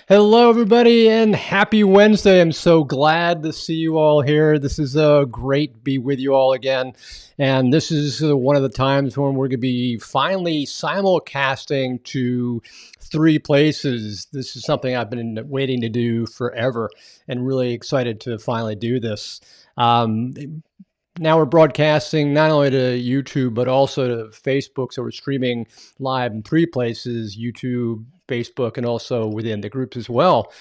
Hello, everybody, and happy Wednesday. I'm so glad to see you all here. This is great to be with you all again. And this is one of the times when we're going to be finally simulcasting to three places. This is something I've been waiting to do forever and really excited to finally do this. Um, Now we're broadcasting not only to YouTube, but also to Facebook. So we're streaming live in three places: YouTube, Facebook, and also within the groups as well.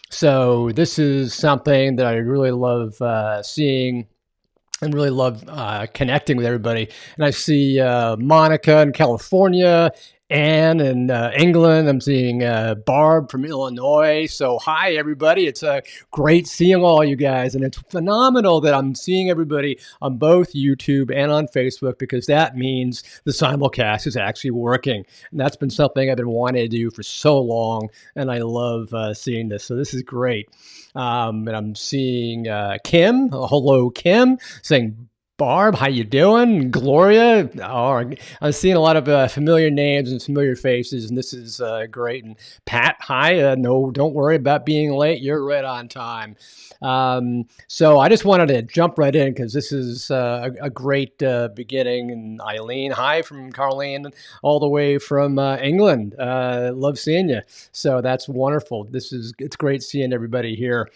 So this is something that I really love seeing and really love connecting with everybody. And I see Monica in California, Anne in England. I'm seeing Barb from Illinois. So hi, everybody. It's great seeing all you guys. And it's phenomenal that I'm seeing everybody on both YouTube and on Facebook, because that means the simulcast is actually working. And that's been something I've been wanting to do for so long. And I love seeing this. So this is great. And I'm seeing Kim. Hello, Kim. Saying, Barb, how you doing? Gloria. Oh, I'm seeing a lot of familiar names and familiar faces, and this is great. And Pat, hi. No, don't worry about being late. You're right on time. So I just wanted to jump right in because this is a great beginning. And Eileen, hi from Carleen, all the way from England. Love seeing you. So that's wonderful. It's great seeing everybody here.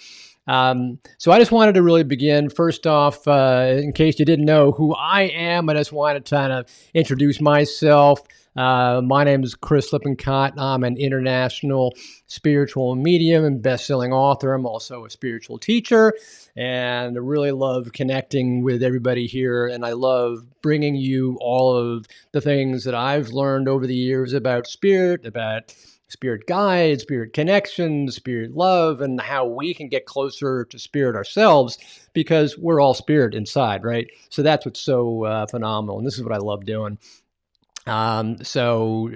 So I just wanted to really begin. First off, in case you didn't know who I am, I just wanted to kind of introduce myself. My name is Chris Lippincott. I'm an international spiritual medium and best-selling author. I'm also a spiritual teacher, and I really love connecting with everybody here. And I love bringing you all of the things that I've learned over the years about spirit, about spirit guides, spirit connections, spirit love, and how we can get closer to spirit ourselves, because we're all spirit inside, right? So that's what's so phenomenal. And this is what I love doing. So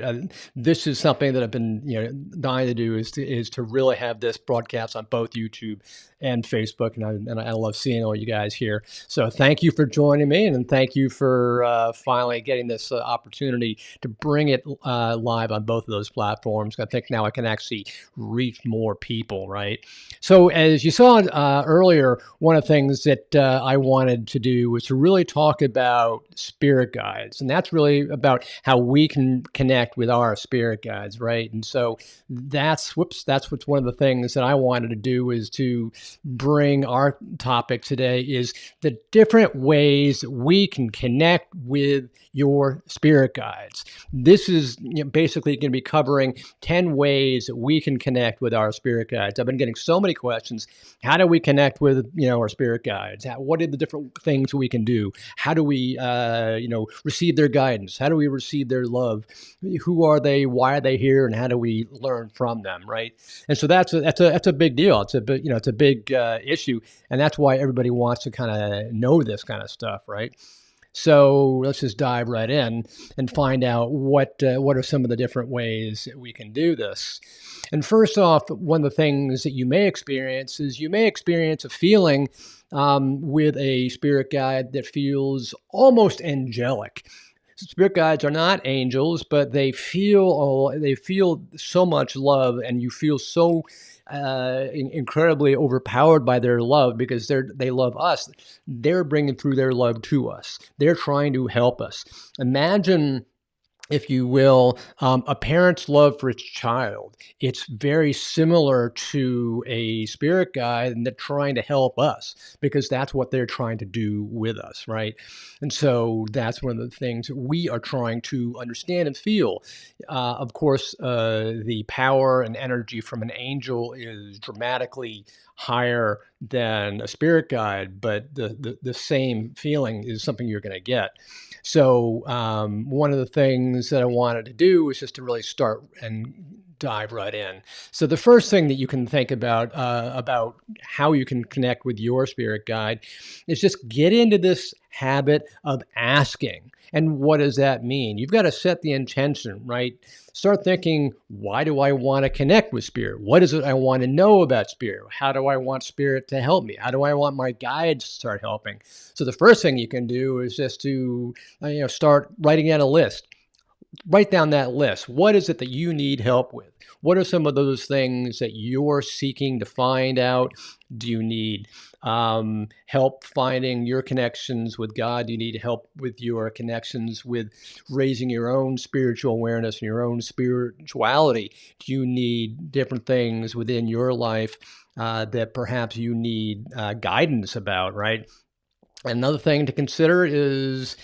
this is something that I've been, dying to do, is to really have this broadcast on both YouTube and Facebook, and I love seeing all you guys here. So thank you for joining me, and thank you for finally getting this opportunity to bring it live on both of those platforms. I think now I can actually reach more people, right? So as you saw earlier, one of the things that I wanted to do was to really talk about spirit guides, and that's really about how we can connect with our spirit guides, right? And so that's what's one of the things that I wanted to do, is to bring our topic today is the different ways we can connect with your spirit guides. This is basically going to be covering 10 ways that we can connect with our spirit guides. I've been getting so many questions. How do we connect with our spirit guides? What are the different things we can do? How do we receive their guidance? How do we receive their love? Who are they? Why are they here? And how do we learn from them, right? And so that's a big deal. It's a big issue, and that's why everybody wants to kind of know this kind of stuff, right? So let's just dive right in and find out what are some of the different ways that we can do this. And first off, one of the things that you may experience is a feeling with a spirit guide that feels almost angelic. Spirit guides are not angels, but they feel so much love, and you feel so incredibly overpowered by their love, because they love us. They're bringing through their love to us. They're trying to help us. Imagine, if you will, a parent's love for its child. It's very similar to a spirit guide, and they're trying to help us, because that's what they're trying to do with us, right? And so that's one of the things we are trying to understand and feel. Of course, the power and energy from an angel is dramatically higher than a spirit guide, but the same feeling is something you're going to get. So one of the things that I wanted to do was just to really start and dive right in. So the first thing that you can think about how you can connect with your spirit guide is just get into this habit of asking. And what does that mean? You've got to set the intention, right? Start thinking, why do I want to connect with spirit? What is it I want to know about spirit? How do I want spirit to help me? How do I want my guides to start helping? So the first thing you can do is just to start writing out a list. write down that list. What is it that you need help with? What are some of those things that you're seeking to find out? Do you need help finding your connections with God? Do you need help with your connections with raising your own spiritual awareness and your own spirituality? Do you need different things within your life that perhaps you need guidance about, right? Another thing to consider is,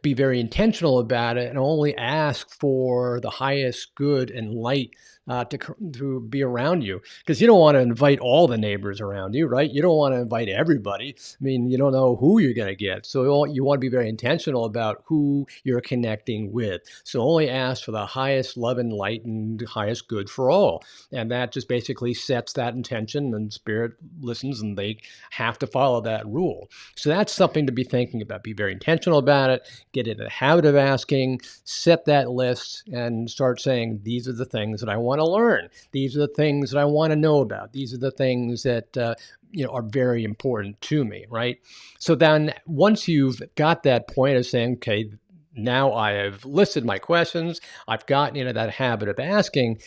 be very intentional about it and only ask for the highest good and light to be around you. Because you don't want to invite all the neighbors around you, right? You don't want to invite everybody. I mean, you don't know who you're going to get. So you want to be very intentional about who you're connecting with. So only ask for the highest love and light and highest good for all. And that just basically sets that intention, and Spirit listens and they have to follow that rule. So that's something to be thinking about. Be very intentional about it. Get in the habit of asking. Set that list and start saying, these are the things that I want to learn. These are the things that I want to know about. These are the things that are very important to me, right? So then once you've got that point of saying, okay, now I have listed my questions, I've gotten into that habit of asking,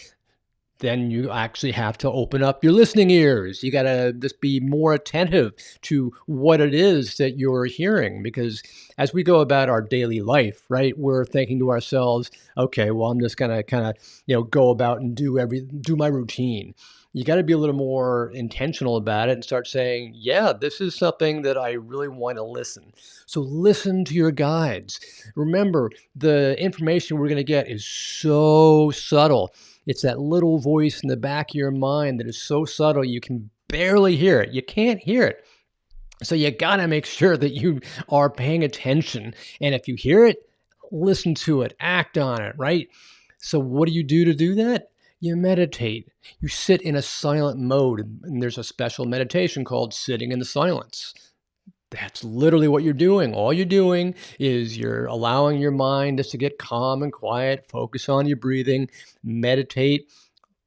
then you actually have to open up your listening ears. You got to just be more attentive to what it is that you're hearing, because as we go about our daily life, right, we're thinking to ourselves, okay, well, I'm just going to kind of, go about and do my routine. You got to be a little more intentional about it and start saying, yeah, this is something that I really want to listen. So listen to your guides. Remember, the information we're going to get is so subtle. It's that little voice in the back of your mind that is so subtle you can barely hear it. You can't hear it. So you got to make sure that you are paying attention. And if you hear it, listen to it, act on it, right? So what do you do to do that? You meditate. You sit in a silent mode. And there's a special meditation called sitting in the silence. That's literally what you're doing. All you're doing is you're allowing your mind just to get calm and quiet, focus on your breathing, meditate,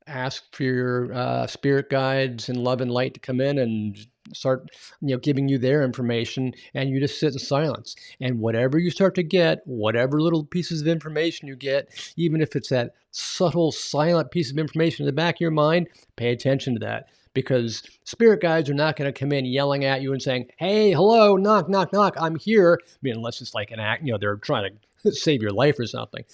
ask for your spirit guides and love and light to come in and start giving you their information, and you just sit in silence. And whatever you start to get, whatever little pieces of information you get, even if it's that subtle silent piece of information in the back of your mind, pay attention to that. Because spirit guides are not going to come in yelling at you and saying, hey, hello, knock, knock, knock, I'm here. I mean, unless it's like an act, they're trying to save your life or something.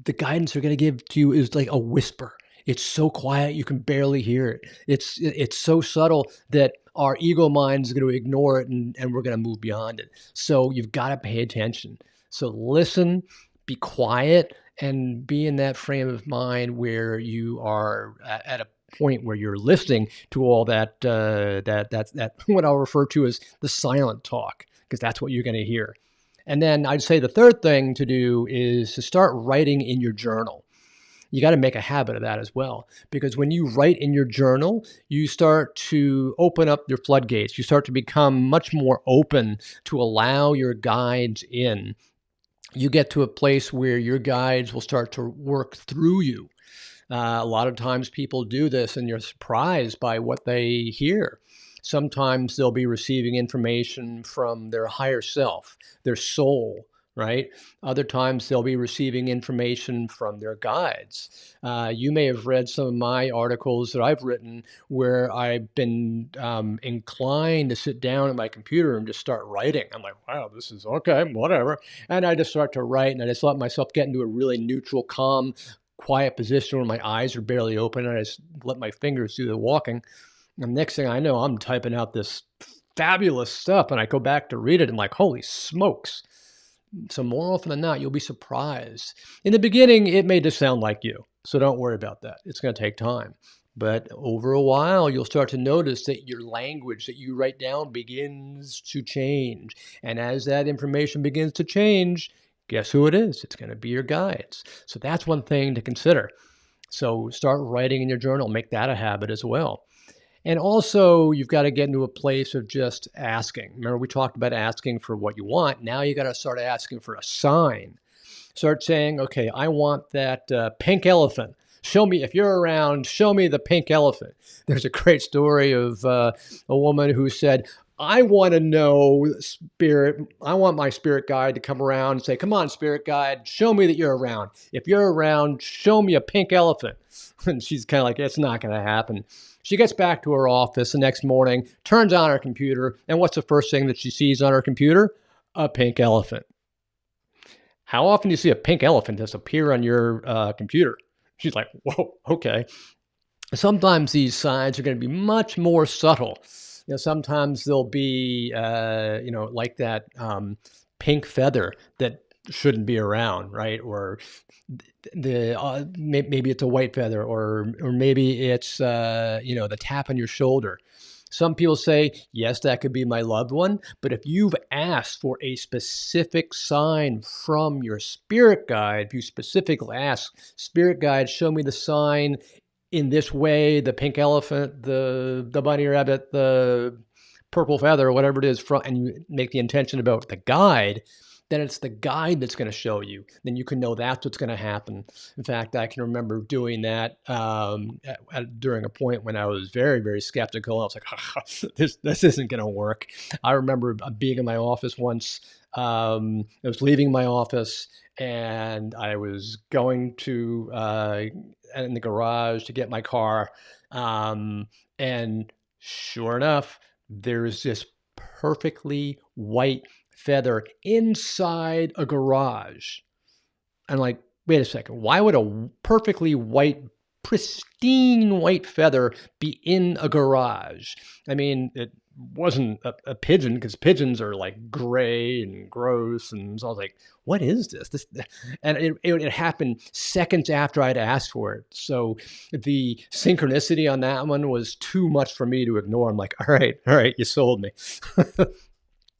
The guidance they're going to give to you is like a whisper. It's so quiet you can barely hear it. It's so subtle that our ego mind is going to ignore it, and we're going to move beyond it. So you've got to pay attention. So listen, be quiet, and be in that frame of mind where you are at a point where you're listening to all that what I'll refer to as the silent talk, because that's what you're going to hear. And then I'd say the third thing to do is to start writing in your journal. You got to make a habit of that as well, because when you write in your journal, you start to open up your floodgates. You start to become much more open to allow your guides in. You get to a place where your guides will start to work through you. A lot of times people do this and you're surprised by what they hear. Sometimes they'll be receiving information from their higher self, their soul, right? Other times they'll be receiving information from their guides. You may have read some of my articles that I've written where I've been inclined to sit down at my computer and just start writing. I'm like, wow, this is okay, whatever. And I just start to write, and I just let myself get into a really neutral, calm, quiet position where my eyes are barely open, and I just let my fingers do the walking. And next thing I know, I'm typing out this fabulous stuff, and I go back to read it and like, holy smokes. So more often than not, you'll be surprised. In the beginning, it may just sound like you, so don't worry about that. It's going to take time. But over a while, you'll start to notice that your language that you write down begins to change. And as that information begins to change, guess who it is? It's going to be your guides. So that's one thing to consider. So start writing in your journal. Make that a habit as well. And also, you've got to get into a place of just asking. Remember, we talked about asking for what you want. Now you got to start asking for a sign. Start saying, okay, I want that pink elephant. Show me, if you're around, show me the pink elephant. There's a great story of a woman who said, I want to know spirit. I want my spirit guide to come around and say, come on, spirit guide, show me that you're around. If you're around, show me a pink elephant. And she's kind of like, it's not going to happen. She gets back to her office the next morning, turns on her computer, and what's the first thing that she sees on her computer? A pink elephant. How often do you see a pink elephant just appear on your computer? She's like, whoa, okay. Sometimes these signs are going to be much more subtle. Sometimes they'll be, like that pink feather that shouldn't be around, right? Or maybe it's a white feather, or maybe it's the tap on your shoulder. Some people say, yes, that could be my loved one. But if you've asked for a specific sign from your spirit guide, if you specifically ask, spirit guide, show me the sign in this way, the pink elephant, the bunny rabbit, the purple feather, whatever it is, and you make the intention about the guide, then it's the guide that's going to show you. Then you can know that's what's going to happen. In fact, I can remember doing that during a point when I was very, very skeptical. I was like, this isn't going to work. I remember being in my office once. I was leaving my office and I was going to in the garage to get my car. And sure enough, there's this perfectly white feather inside a garage. I'm like, wait a second, why would a perfectly white, pristine white feather be in a garage? I mean, it wasn't a pigeon, because pigeons are like gray and gross. And so I was like, what is this? And it happened seconds after I'd asked for it. So the synchronicity on that one was too much for me to ignore. I'm like, all right, you sold me.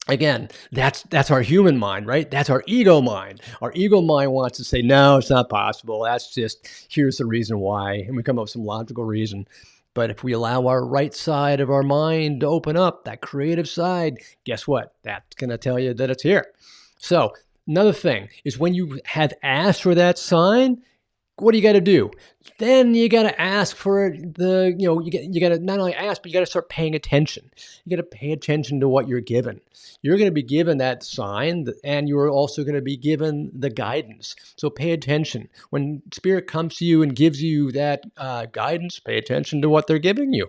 Again, that's our human mind, right? That's our ego mind. Our ego mind wants to say, no, it's not possible. That's just, here's the reason why. And we come up with some logical reason. But if we allow our right side of our mind to open up, that creative side, guess what? That's going to tell you that it's here. So another thing is, when you have asked for that sign, what do you got to do? Then you got to ask for you got to not only ask, but you got to start paying attention. You got to pay attention to what you're given. You're going to be given that sign, and you're also going to be given the guidance. So pay attention. When spirit comes to you and gives you that guidance, pay attention to what they're giving you.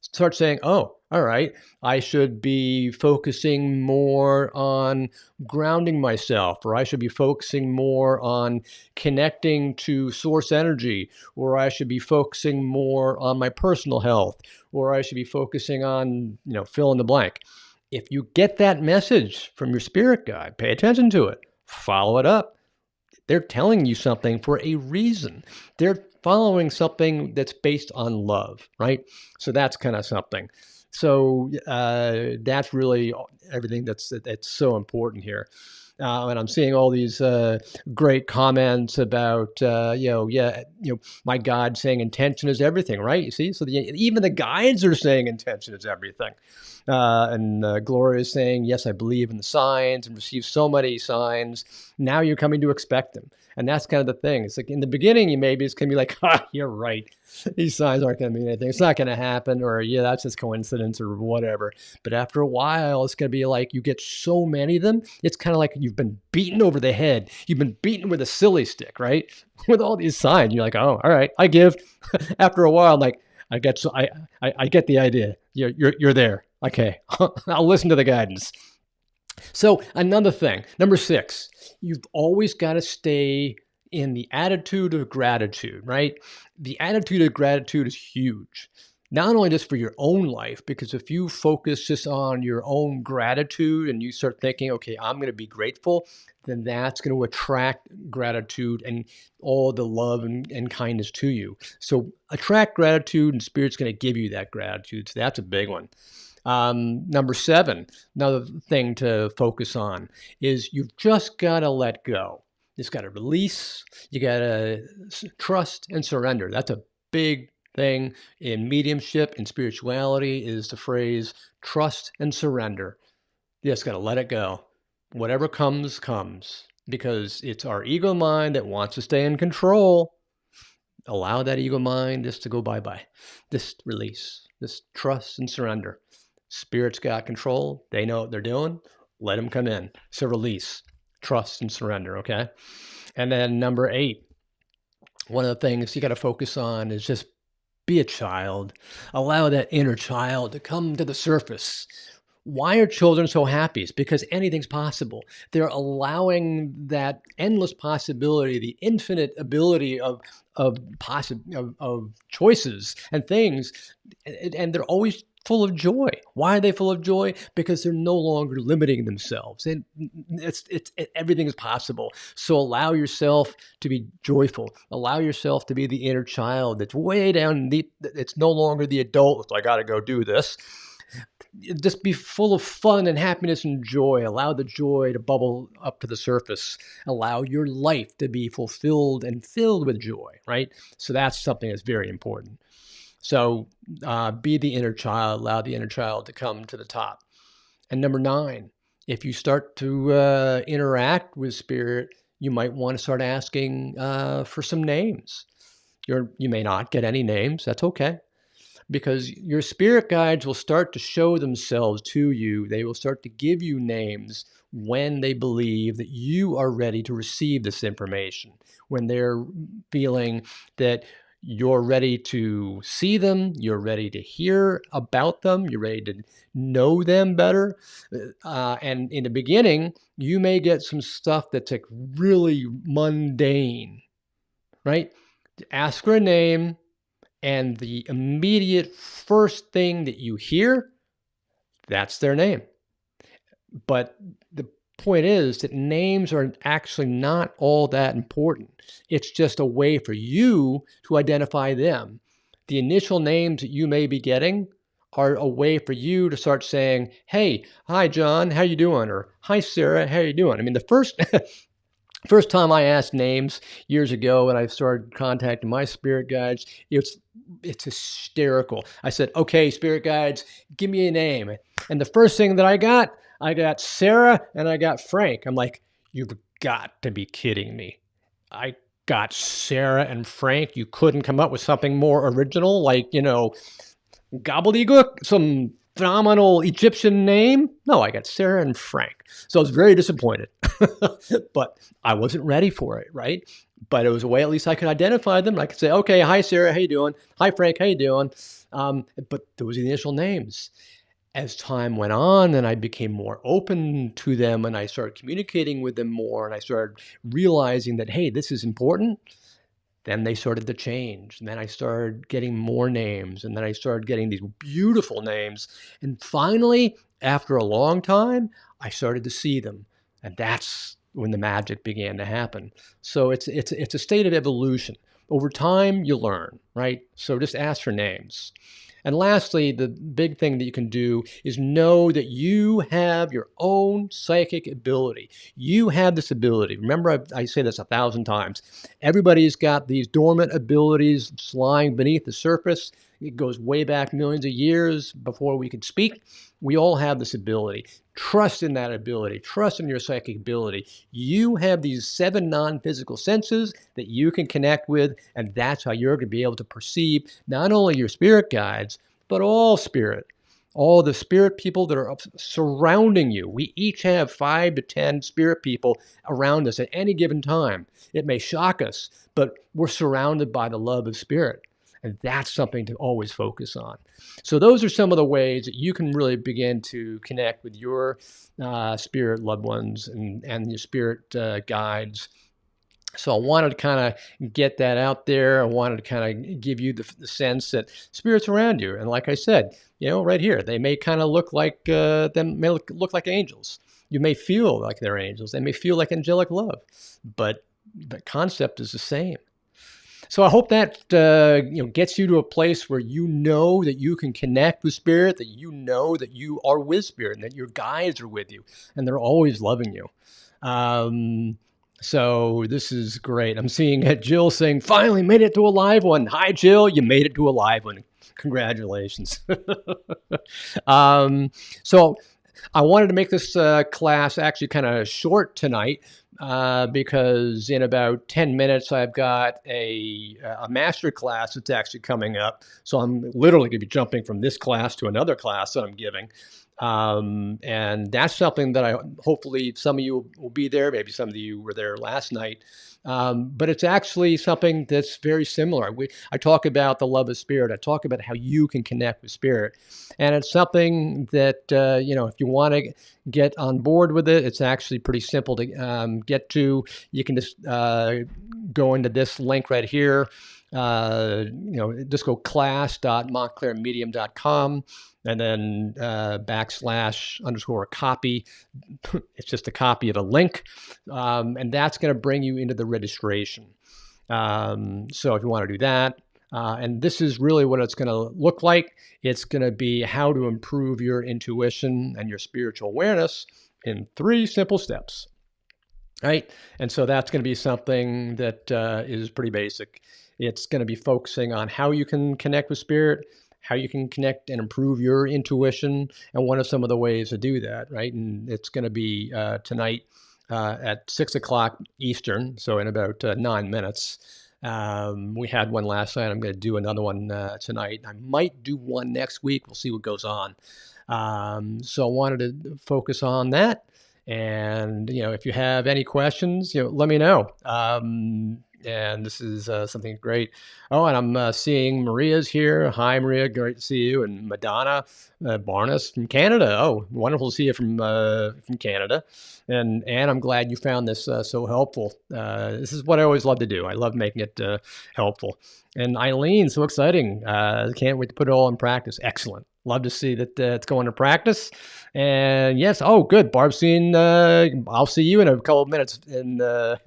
Start saying, oh, all right, I should be focusing more on grounding myself, or I should be focusing more on connecting to source energy, or I should be focusing more on my personal health, or I should be focusing on, fill in the blank. If you get that message from your spirit guide, pay attention to it, follow it up. They're telling you something for a reason. They're following something that's based on love, right? So that's kind of something. So that's really everything that's so important here. And I'm seeing all these great comments about, my guide saying intention is everything, right? You see, so even the guides are saying intention is everything. And Gloria is saying, yes, I believe in the signs and receive so many signs. Now you're coming to expect them. And that's kind of the thing. It's like in the beginning, it's going to be like, you're right. These signs aren't going to mean anything. It's not going to happen. Or, yeah, that's just coincidence or whatever. But after a while, it's going to be like you get so many of them. It's kind of like you've been beaten over the head. You've been beaten with a silly stick, right? With all these signs. You're like, oh, all right, I give. After a while, I'm like, I get the idea. You're there. Okay, I'll listen to the guidance. So another thing, number 6, you've always got to stay in the attitude of gratitude, right? The attitude of gratitude is huge. Not only just for your own life, because if you focus just on your own gratitude and you start thinking, okay, I'm going to be grateful, then that's going to attract gratitude and all the love and kindness to you. So attract gratitude, and Spirit's going to give you that gratitude. So that's a big one. Number 7, another thing to focus on is you've just got to let go. You just got to release. You got to trust and surrender. That's a big thing in mediumship and spirituality, is the phrase trust and surrender. You just got to let it go. Whatever comes, comes, because it's our ego mind that wants to stay in control. Allow that ego mind just to go bye-bye. Just release. Just trust and surrender. Spirit's got control. They know what they're doing. Let them come in. So release, trust, and surrender. Okay. And then number 8, one of the things you got to focus on is just be a child. Allow that inner child to come to the surface. Why are children so happy? It's because anything's possible. They're allowing that endless possibility, the infinite ability of choices and things, and they're always full of joy. Why are they full of joy? Because they're no longer limiting themselves. And everything is possible. So allow yourself to be joyful. Allow yourself to be the inner child that's way down deep. It's no longer the adult. I got to go do this. Just be full of fun and happiness and joy. Allow the joy to bubble up to the surface. Allow your life to be fulfilled and filled with joy, right? So that's something that's very important. So be the inner child. Allow the inner child to come to the top. And number 9, if you start to interact with spirit, you might want to start asking for some names. You may not get any names. That's okay. Because your spirit guides will start to show themselves to you. They will start to give you names when they believe that you are ready to receive this information, when they're feeling that you're ready to see them, you're ready to hear about them, you're ready to know them better. And in the beginning, you may get some stuff that's like really mundane, right? Ask for a name, and the immediate first thing that you hear, that's their name. But the point is that names are actually not all that important. It's just a way for you to identify them. The initial names that you may be getting are a way for you to start saying, hey, hi, John, how you doing? Or hi, Sarah, how you doing? I mean, the first time I asked names years ago when I started contacting my spirit guides, it's hysterical. I said, okay, spirit guides, give me a name. And the first thing that I got Sarah and I got Frank. I'm like, you've got to be kidding me. I got Sarah and Frank. You couldn't come up with something more original, like, gobbledygook, some phenomenal Egyptian name? No, I got Sarah and Frank. So I was very disappointed, but I wasn't ready for it, right? But it was a way at least I could identify them. I could say, okay, hi, Sarah, how you doing? Hi, Frank, how you doing? But those are the initial names. As time went on and I became more open to them and I started communicating with them more and I started realizing that, hey, this is important, then they started to change. And then I started getting more names. And then I started getting these beautiful names. And finally, after a long time, I started to see them. And that's when the magic began to happen. So it's a state of evolution. Over time, you learn, right? So just ask for names. And lastly, the big thing that you can do is know that you have your own psychic ability. You have this ability. Remember, I say this 1,000 times. Everybody's got these dormant abilities lying beneath the surface. It goes way back millions of years before we could speak. We all have this ability. Trust in that ability. Trust in your psychic ability. You have these 7 non-physical senses that you can connect with, and that's how you're going to be able to perceive not only your spirit guides, but all spirit, all the spirit people that are surrounding you. We each have 5 to 10 spirit people around us at any given time. It may shock us, but we're surrounded by the love of spirit. And that's something to always focus on. So those are some of the ways that you can really begin to connect with your spirit loved ones and your spirit guides. So I wanted to kind of get that out there. I wanted to kind of give you the sense that spirits around you. And like I said, right here, they may kind of look like may look like angels. You may feel like they're angels. They may feel like angelic love, but the concept is the same. So I hope that gets you to a place where you know that you can connect with spirit, that you know that you are with spirit, and that your guides are with you, and they're always loving you. So this is great. I'm seeing Jill saying, finally made it to a live one. Hi, Jill. You made it to a live one. Congratulations. So I wanted to make this class actually kind of short tonight. because in about 10 minutes, I've got a master class that's actually coming up. So I'm literally going to be jumping from this class to another class that I'm giving. And that's something that hopefully some of you will be there. Maybe some of you were there last night. But it's actually something that's very similar. I talk about the love of spirit. I talk about how you can connect with spirit. And it's something that, if you want to get on board with it, it's actually pretty simple to get to. You can just go into this link right here. Just go class.montclairmedium.com and then /_copy. It's just a copy of a link. And that's going to bring you into the registration. So if you want to do that, and this is really what it's going to look like. It's going to be how to improve your intuition and your spiritual awareness in 3 simple steps. Right? And so that's going to be something that is pretty basic. It's going to be focusing on how you can connect with spirit, how you can connect and improve your intuition, and what are some of the ways to do that, right? And it's going to be tonight at 6 o'clock Eastern, so in about 9 minutes. We had one last night. I'm going to do another one tonight. I might do one next week. We'll see what goes on. So I wanted to focus on that. And, if you have any questions, let me know. And this is something great. Oh, and I'm seeing Maria's here. Hi, Maria. Great to see you. And Madonna Barnes from Canada. Oh, wonderful to see you from Canada. And Anne, I'm glad you found this so helpful. This is what I always love to do. I love making it helpful. And Eileen, so exciting. Can't wait to put it all in practice. Excellent. Love to see that it's going to practice. And yes, oh, good. Barb's seeing, I'll see you in a couple of minutes in the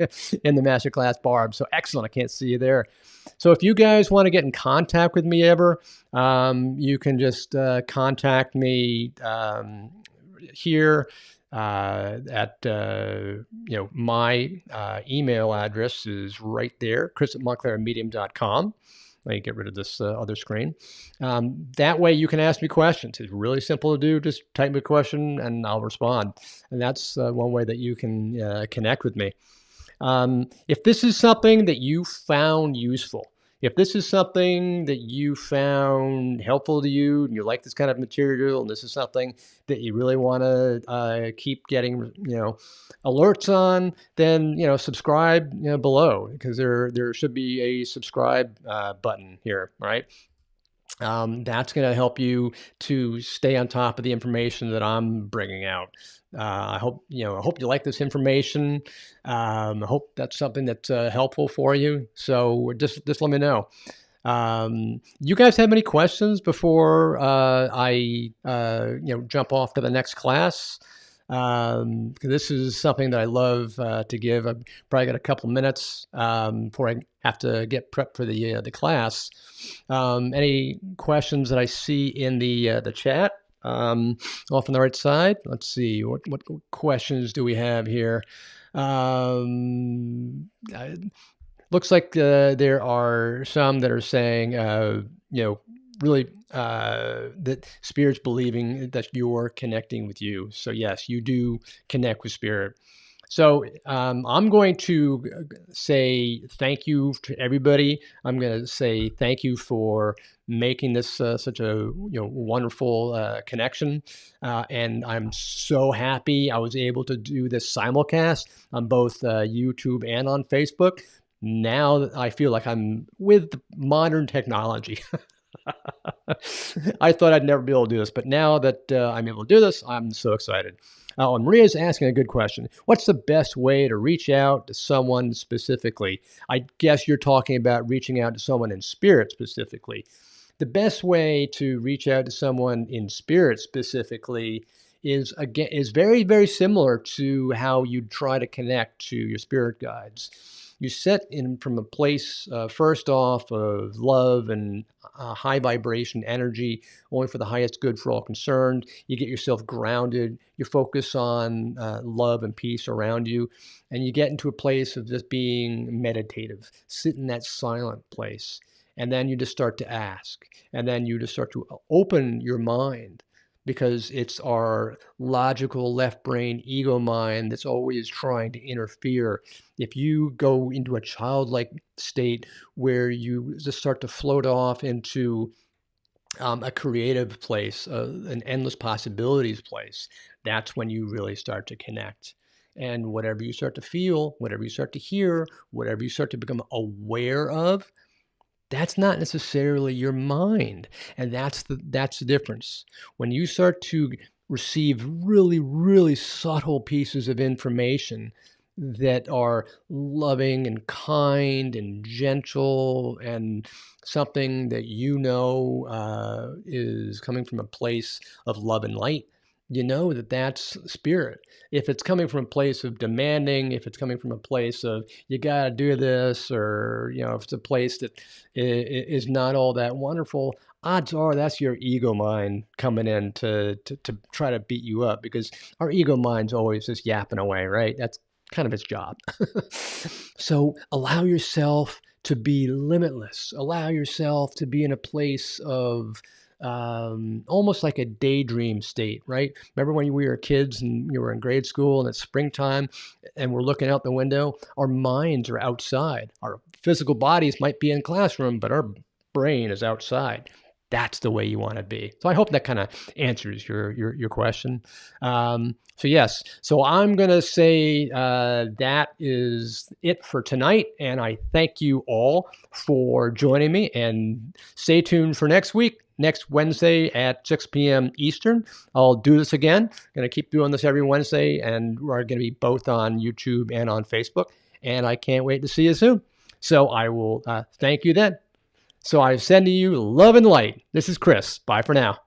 masterclass, Barb. So excellent. I can't see you there. So if you guys want to get in contact with me ever, you can just contact me here at, my email address is right there, chris@montclairmedium.com. Let me get rid of this other screen. That way you can ask me questions. It's really simple to do. Just type me a question and I'll respond. And that's one way that you can connect with me. If this is something that you found useful, if this is something that you found helpful to you and you like this kind of material and this is something that you really want to keep getting, alerts on, then, subscribe below, because there should be a subscribe button here, right? That's going to help you to stay on top of the information that I'm bringing out. I hope you like this information. I hope that's something that's helpful for you. So just let me know. You guys have any questions before I jump off to the next class? This is something that I love to give. I've probably got a couple minutes before I have to get prepped for the class. Any questions that I see in the chat? Off on the right side. Let's see, what questions do we have here? Looks like there are some that are saying, really that spirit's believing that you're connecting with you. So yes, you do connect with spirit. So I'm going to say thank you to everybody. I'm going to say thank you for making this such a wonderful connection. And I'm so happy I was able to do this simulcast on both YouTube and on Facebook. Now I feel like I'm with modern technology. I thought I'd never be able to do this, but now that I'm able to do this, I'm so excited. And Maria's asking a good question. What's the best way to reach out to someone specifically? I guess you're talking about reaching out to someone in spirit specifically. The best way to reach out to someone in spirit specifically is very, very similar to how you try to connect to your spirit guides. You set in from a place, first off, of love and high vibration energy, only for the highest good for all concerned. You get yourself grounded. You focus on love and peace around you. And you get into a place of just being meditative. Sit in that silent place. And then you just start to ask. And then you just start to open your mind because it's our logical left brain ego mind that's always trying to interfere. If you go into a childlike state where you just start to float off into a creative place, an endless possibilities place, that's when you really start to connect. And whatever you start to feel, whatever you start to hear, whatever you start to become aware of, that's not necessarily your mind. And that's the difference. When you start to receive really, really subtle pieces of information that are loving and kind and gentle, and something that is coming from a place of love and light, you know that that's spirit. If it's coming from a place of demanding, if it's coming from a place of you got to do this, or if it's a place that is not all that wonderful, odds are that's your ego mind coming in to try to beat you up, because our ego mind's always just yapping away, right? That's kind of its job. So allow yourself to be limitless. Allow yourself to be in a place of almost like a daydream state, right? Remember when we were kids and you were in grade school and it's springtime and we're looking out the window? Our minds are outside. Our physical bodies might be in the classroom, but our brain is outside. That's the way you want to be. So I hope that kind of answers your question. So yes, so I'm going to say that is it for tonight. And I thank you all for joining me, and stay tuned for next week. Next Wednesday at 6 p.m. Eastern. I'll do this again. I'm going to keep doing this every Wednesday, and we're going to be both on YouTube and on Facebook. And I can't wait to see you soon. So I will thank you then. So I send to you love and light. This is Chris. Bye for now.